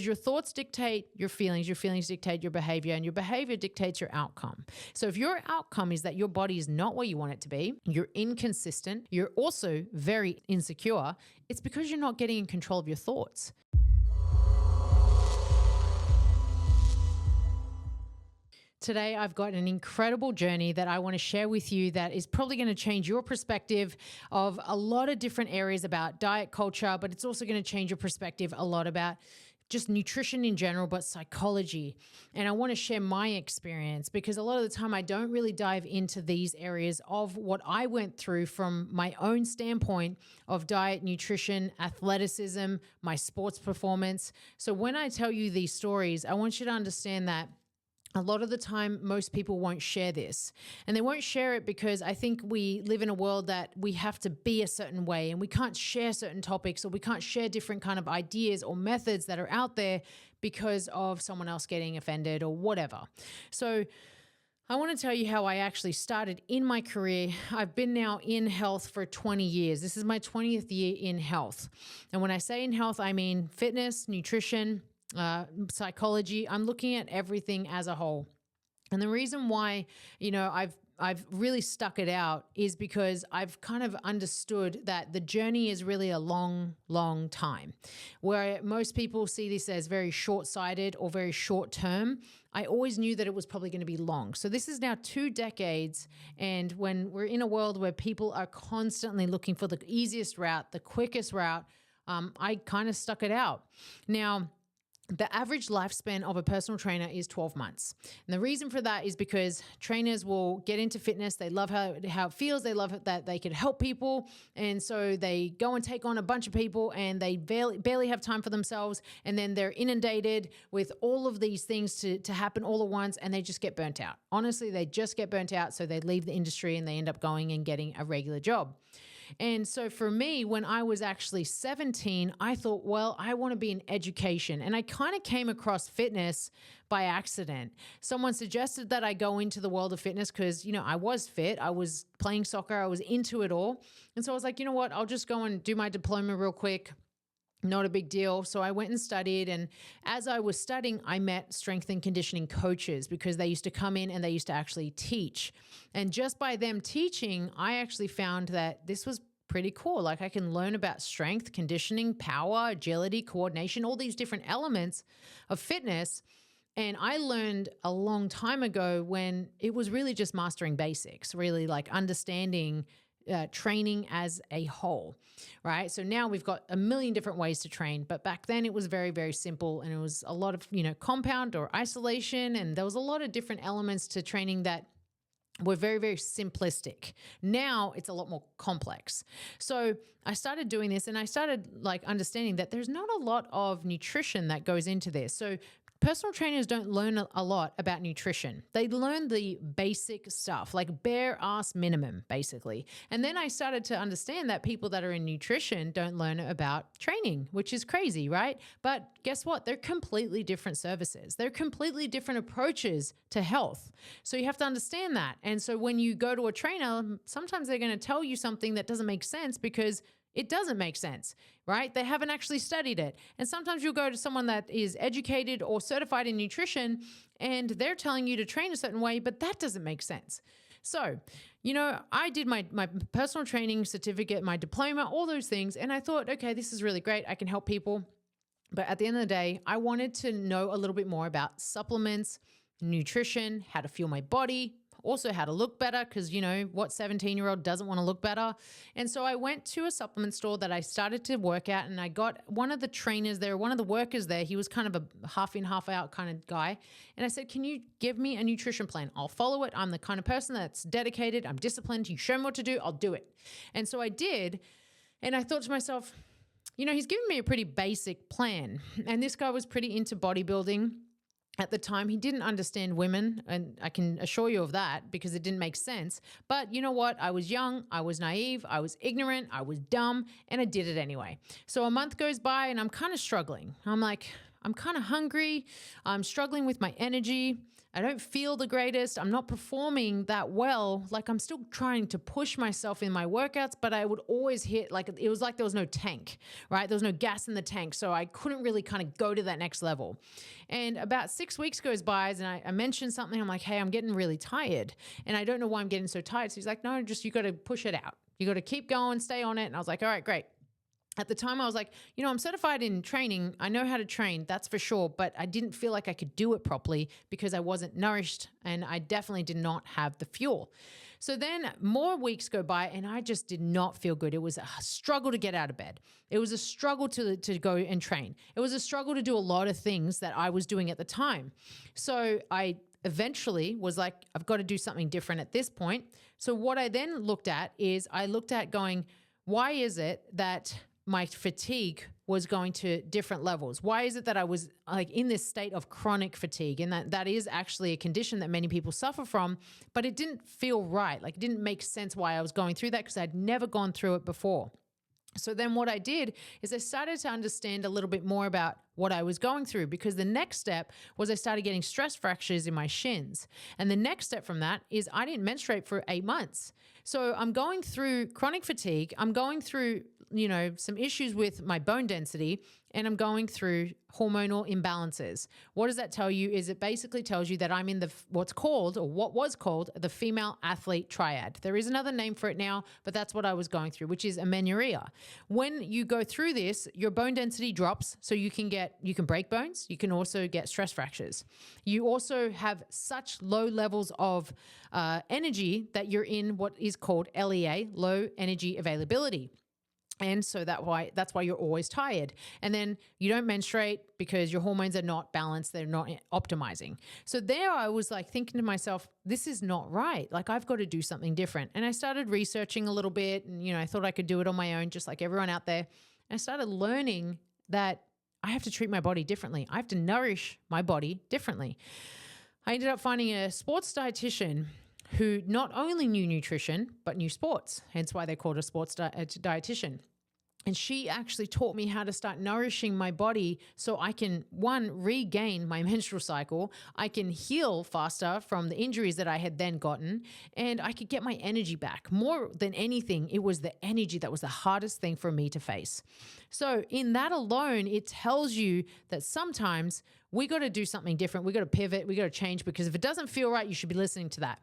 Your thoughts dictate your feelings dictate your behavior, and your behavior dictates your outcome. So if your outcome is that your body is not where you want it to be, you're inconsistent, you're also very insecure, it's because you're not getting in control of your thoughts. Today, I've got an incredible journey that I want to share with you that is probably going to change your perspective of a lot of different areas about diet culture, but it's also going to change your perspective a lot about just nutrition in general, but psychology. And I want to share my experience because a lot of the time I don't really dive into these areas of what I went through from my own standpoint of diet, nutrition, athleticism, my sports performance. So when I tell you these stories, I want you to understand that a lot of the time, most people won't share this. And they won't share it because I think we live in a world that we have to be a certain way and we can't share certain topics, or we can't share different kind of ideas or methods that are out there because of someone else getting offended or whatever. So I want to tell you how I actually started in my career. I've been now in health for 20 years. This is my 20th year in health. And when I say in health, I mean fitness, nutrition, psychology. I'm looking at everything as a whole. And the reason why, I've really stuck it out is because I've kind of understood that the journey is really a long, long time. Where most people see this as very short-sighted or very short-term, I always knew that it was probably going to be long. So this is now 2 decades. And when we're in a world where people are constantly looking for the easiest route, the quickest route, I kind of stuck it out. Now, the average lifespan of a personal trainer is 12 months. And the reason for that is because trainers will get into fitness. They love how it feels. They love that they can help people. And so they go and take on a bunch of people and they barely have time for themselves. And then they're inundated with all of these things to happen all at once, and they just get burnt out. Honestly, they just get burnt out. So they leave the industry and they end up going and getting a regular job. And so for me, when I was actually 17, I thought, well, I want to be in education. And I kind of came across fitness by accident. Someone suggested that I go into the world of fitness because, I was fit. I was playing soccer. I was into it all. And so I was like, you know what? I'll just go and do my diploma real quick. Not a big deal. So I went and studied. And as I was studying, I met strength and conditioning coaches because they used to come in and they used to actually teach. And just by them teaching, I actually found that this was pretty cool. Like I can learn about strength, conditioning, power, agility, coordination, all these different elements of fitness. And I learned a long time ago when it was really just mastering basics, really like understanding training as a whole, right? So now we've got a million different ways to train, but back then it was very, very simple, and it was a lot of, compound or isolation, and there was a lot of different elements to training that were very, very simplistic. Now it's a lot more complex. So I started doing this, and I started understanding that there's not a lot of nutrition that goes into this. So personal trainers don't learn a lot about nutrition. They learn the basic stuff, like bare ass minimum, basically. And then I started to understand that people that are in nutrition don't learn about training, which is crazy, right? But guess what? They're completely different services. They're completely different approaches to health. So you have to understand that. And so when you go to a trainer, sometimes they're going to tell you something that doesn't make sense because it doesn't make sense, right? They haven't actually studied it. And sometimes you'll go to someone that is educated or certified in nutrition and they're telling you to train a certain way, but that doesn't make sense. So, I did my personal training certificate, my diploma, all those things. And I thought, okay, this is really great. I can help people. But at the end of the day, I wanted to know a little bit more about supplements, nutrition, how to fuel my body, also how to look better, because what 17-year-old doesn't want to look better. And so I went to a supplement store that I started to work at, and I got one of the trainers there, one of the workers there. He was kind of a half in, half out kind of guy. And I said, can you give me a nutrition plan? I'll follow it. I'm the kind of person that's dedicated. I'm disciplined. You show me what to do, I'll do it. And so I did. And I thought to myself, he's giving me a pretty basic plan. And this guy was pretty into bodybuilding. At the time, he didn't understand women, and I can assure you of that because it didn't make sense. But you know what? I was young, I was naive, I was ignorant, I was dumb, and I did it anyway. So a month goes by and I'm kind of struggling. I'm like, I'm kind of hungry. I'm struggling with my energy. I don't feel the greatest. I'm not performing that well. Like I'm still trying to push myself in my workouts, but I would always hit like it was like there was no tank, right? There was no gas in the tank. So I couldn't really kind of go to that next level. And about 6 weeks goes by and I mentioned something. I'm like, hey, I'm getting really tired and I don't know why I'm getting so tired. So he's like, no, just you got to push it out. You got to keep going, stay on it. And I was like, all right, great. At the time, I was like, I'm certified in training. I know how to train, that's for sure. But I didn't feel like I could do it properly because I wasn't nourished and I definitely did not have the fuel. So then more weeks go by and I just did not feel good. It was a struggle to get out of bed. It was a struggle to go and train. It was a struggle to do a lot of things that I was doing at the time. So I eventually was like, I've got to do something different at this point. So what I then looked at is I looked at going, why is it that my fatigue was going to different levels? Why is it that I was like in this state of chronic fatigue? And that is actually a condition that many people suffer from, but it didn't feel right. Like it didn't make sense why I was going through that because I'd never gone through it before. So then what I did is I started to understand a little bit more about what I was going through because the next step was I started getting stress fractures in my shins. And the next step from that is I didn't menstruate for 8 months. So I'm going through chronic fatigue. I'm going through, some issues with my bone density and I'm going through hormonal imbalances. What does that tell you? Is it basically tells you that I'm in what was called the female athlete triad. There is another name for it now, but that's what I was going through, which is amenorrhea. When you go through this, your bone density drops, so you can break bones. You can also get stress fractures. You also have such low levels of energy that you're in what is called LEA, low energy availability. And so that's why you're always tired. And then you don't menstruate because your hormones are not balanced. They're not optimizing. So there I was like thinking to myself, this is not right. Like I've got to do something different. And I started researching a little bit and, I thought I could do it on my own, just like everyone out there. And I started learning that I have to treat my body differently. I have to nourish my body differently. I ended up finding a sports dietitian who not only knew nutrition, but knew sports. Hence why they called a sports dietitian. And she actually taught me how to start nourishing my body so I can, one, regain my menstrual cycle. I can heal faster from the injuries that I had then gotten, and I could get my energy back. More than anything, it was the energy that was the hardest thing for me to face. So in that alone, it tells you that sometimes we got to do something different. We got to pivot. We got to change, because if it doesn't feel right, you should be listening to that.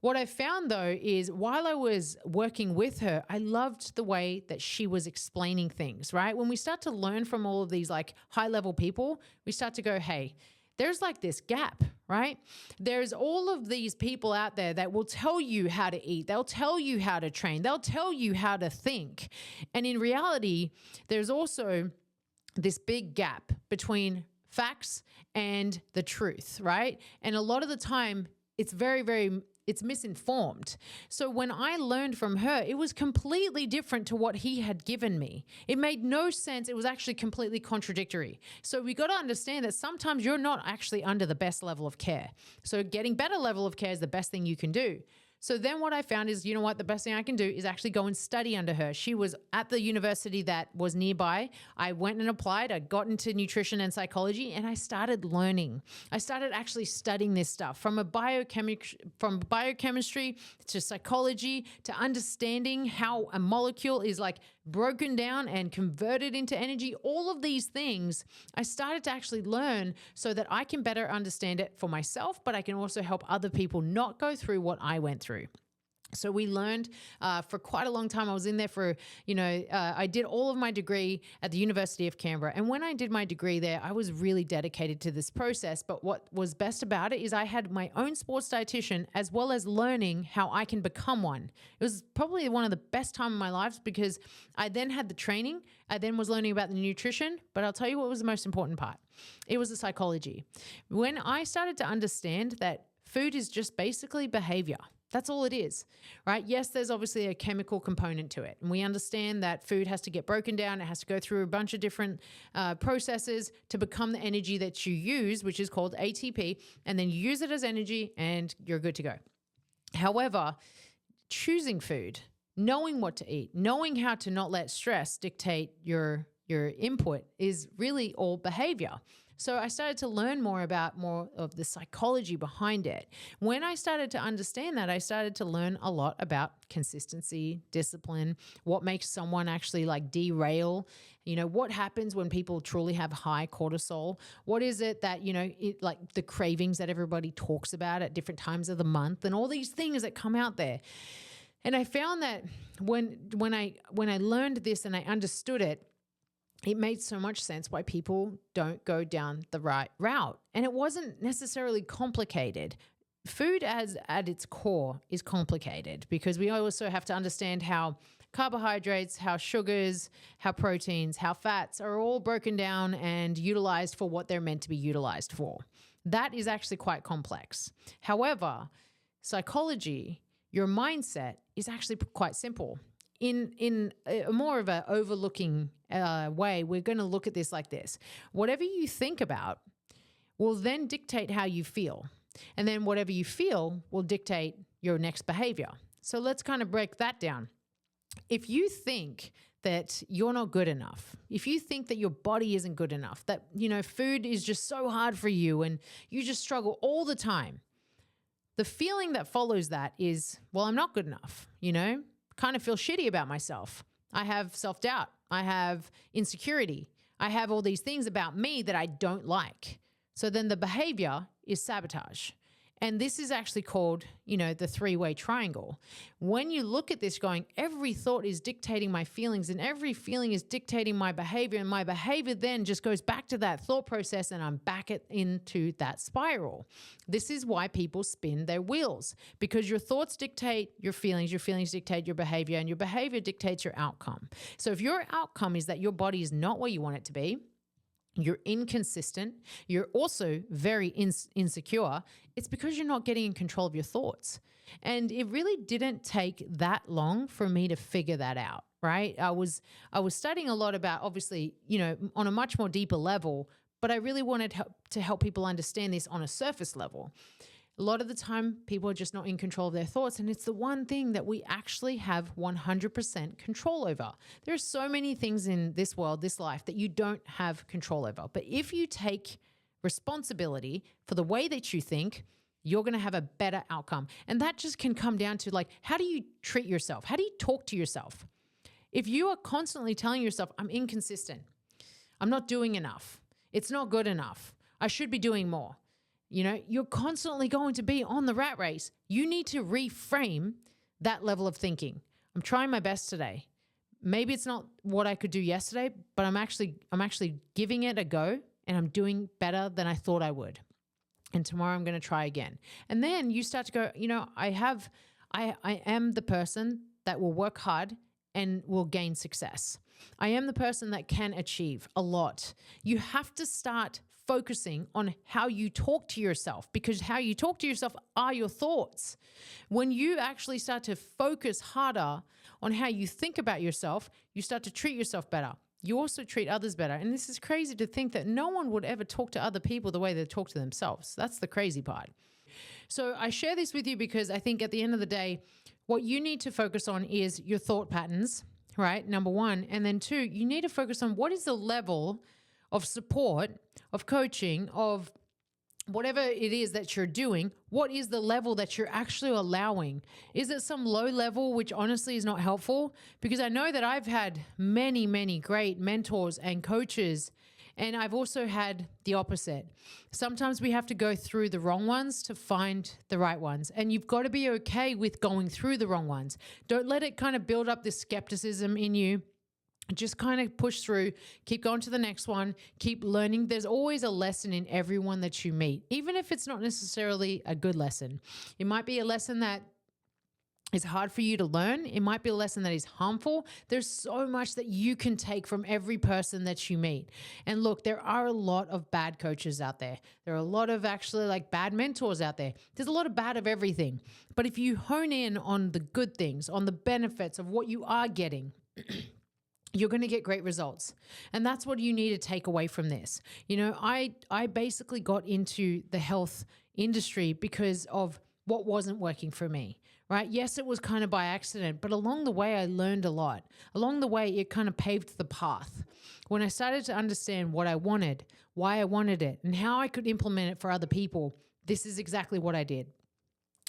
What I found though is while I was working with her, I loved the way that she was explaining things, right? When we start to learn from all of these like high level people, we start to go, hey, there's like this gap, right? There's all of these people out there that will tell you how to eat. They'll tell you how to train. They'll tell you how to think. And in reality, there's also this big gap between facts and the truth, right? And a lot of the time it's misinformed. So when I learned from her, it was completely different to what he had given me. It made no sense. It was actually completely contradictory. So we got to understand that sometimes you're not actually under the best level of care. So getting better level of care is the best thing you can do. So then what I found is, you know what, the best thing I can do is actually go and study under her. She was at the university that was nearby. I went and applied. I got into nutrition and psychology, and I started learning. I started actually studying this stuff from biochemistry to psychology to understanding how a molecule is like broken down and converted into energy. All of these things I started to actually learn so that I can better understand it for myself, but I can also help other people not go through what I went through. So we learned for quite a long time. I was in there for, I did all of my degree at the University of Canberra. And when I did my degree there, I was really dedicated to this process. But what was best about it is I had my own sports dietitian as well as learning how I can become one. It was probably one of the best times of my life because I then had the training. I then was learning about the nutrition. But I'll tell you what was the most important part. It was the psychology. When I started to understand that food is just basically behavior. That's all it is, right? Yes, there's obviously a chemical component to it. And we understand that food has to get broken down. It has to go through a bunch of different processes to become the energy that you use, which is called ATP. And then you use it as energy and you're good to go. However, choosing food, knowing what to eat, knowing how to not let stress dictate your input is really all behavior. So I started to learn more of the psychology behind it. When I started to understand that, I started to learn a lot about consistency, discipline, what makes someone actually like derail, what happens when people truly have high cortisol? What is it that, like the cravings that everybody talks about at different times of the month and all these things that come out there. And I found that when I learned this and I understood it, it made so much sense why people don't go down the right route. And it wasn't necessarily complicated. Food at its core is complicated because we also have to understand how carbohydrates, how sugars, how proteins, how fats are all broken down and utilized for what they're meant to be utilized for. That is actually quite complex. However, psychology, your mindset is actually quite simple. In a more of a overlooking way, we're going to look at this like this. Whatever you think about will then dictate how you feel. And then whatever you feel will dictate your next behavior. So let's kind of break that down. If you think that you're not good enough, if you think that your body isn't good enough, that, food is just so hard for you and you just struggle all the time, the feeling that follows that is, well, I'm not good enough, kind of feel shitty about myself. I have self-doubt. I have insecurity. I have all these things about me that I don't like. So then the behavior is sabotage. And this is actually called, the three-way triangle. When you look at this going, every thought is dictating my feelings and every feeling is dictating my behavior. And my behavior then just goes back to that thought process and I'm back into that spiral. This is why people spin their wheels, because your thoughts dictate your feelings dictate your behavior, and your behavior dictates your outcome. So if your outcome is that your body is not where you want it to be, you're inconsistent, you're also very insecure, it's because you're not getting in control of your thoughts. And it really didn't take that long for me to figure that out, right? I was studying a lot about, obviously, on a much more deeper level, but I really wanted to help people understand this on a surface level. A lot of the time, people are just not in control of their thoughts, and it's the one thing that we actually have 100% control over. There are so many things in this world, this life, that you don't have control over. But if you take responsibility for the way that you think, you're going to have a better outcome. And that just can come down to, like, how do you treat yourself? How do you talk to yourself? If you are constantly telling yourself, I'm inconsistent, I'm not doing enough, it's not good enough, I should be doing more, you're constantly going to be on the rat race. You need to reframe that level of thinking. I'm trying my best today. Maybe it's not what I could do yesterday, but I'm actually giving it a go and I'm doing better than I thought I would. And tomorrow I'm going to try again. And then you start to go, I am the person that will work hard and will gain success. I am the person that can achieve a lot. You have to start focusing on how you talk to yourself, because how you talk to yourself are your thoughts. When you actually start to focus harder on how you think about yourself, you start to treat yourself better. You also treat others better. And this is crazy to think that no one would ever talk to other people the way they talk to themselves. That's the crazy part. So I share this with you because I think at the end of the day, what you need to focus on is your thought patterns, right? Number one. And then two, you need to focus on what is the level of support, of coaching, of whatever it is that you're doing. What is the level that you're actually allowing? Is it some low level, which honestly is not helpful? Because I know that I've had many, many great mentors and coaches, and I've also had the opposite. Sometimes we have to go through the wrong ones to find the right ones. And you've got to be okay with going through the wrong ones. Don't let it kind of build up this skepticism in you. Just kind of push through, keep going to the next one, keep learning. There's always a lesson in everyone that you meet, even if it's not necessarily a good lesson. It might be a lesson that is hard for you to learn. It might be a lesson that is harmful. There's so much that you can take from every person that you meet. And look, there are a lot of bad coaches out there. There are a lot of actually like bad mentors out there. There's a lot of bad of everything. But if you hone in on the good things, on the benefits of what you are getting, you're going to get great results. And that's what you need to take away from this. I basically got into the health industry because of what wasn't working for me, right? Yes, it was kind of by accident, but along the way, I learned a lot. Along the way, it kind of paved the path. When I started to understand what I wanted, why I wanted it, and how I could implement it for other people, this is exactly what I did.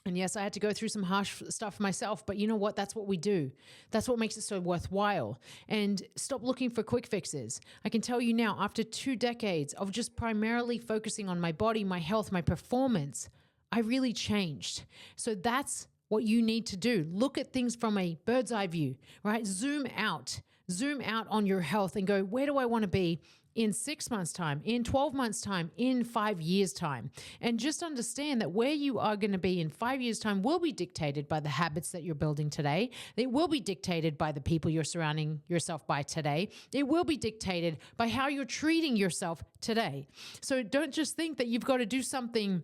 And yes, I had to go through some harsh stuff myself, but you know what? That's what we do. That's what makes it so worthwhile. And stop looking for quick fixes. I can tell you now, after 2 decades of just primarily focusing on my body, my health, my performance, I really changed. So that's what you need to do. Look at things from a bird's eye view, right? Zoom out on your health and go, where do I want to be in 6 months' time, in 12 months' time, in 5 years' time? And just understand that where you are going to be in 5 years' time will be dictated by the habits that you're building today. It will be dictated by the people you're surrounding yourself by today. It will be dictated by how you're treating yourself today. So don't just think that you've got to do something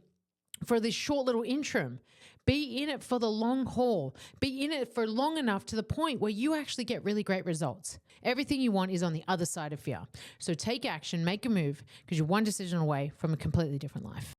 for this short little interim. Be in it for the long haul. Be in it for long enough to the point where you actually get really great results. Everything you want is on the other side of fear. So take action, make a move, because you're one decision away from a completely different life.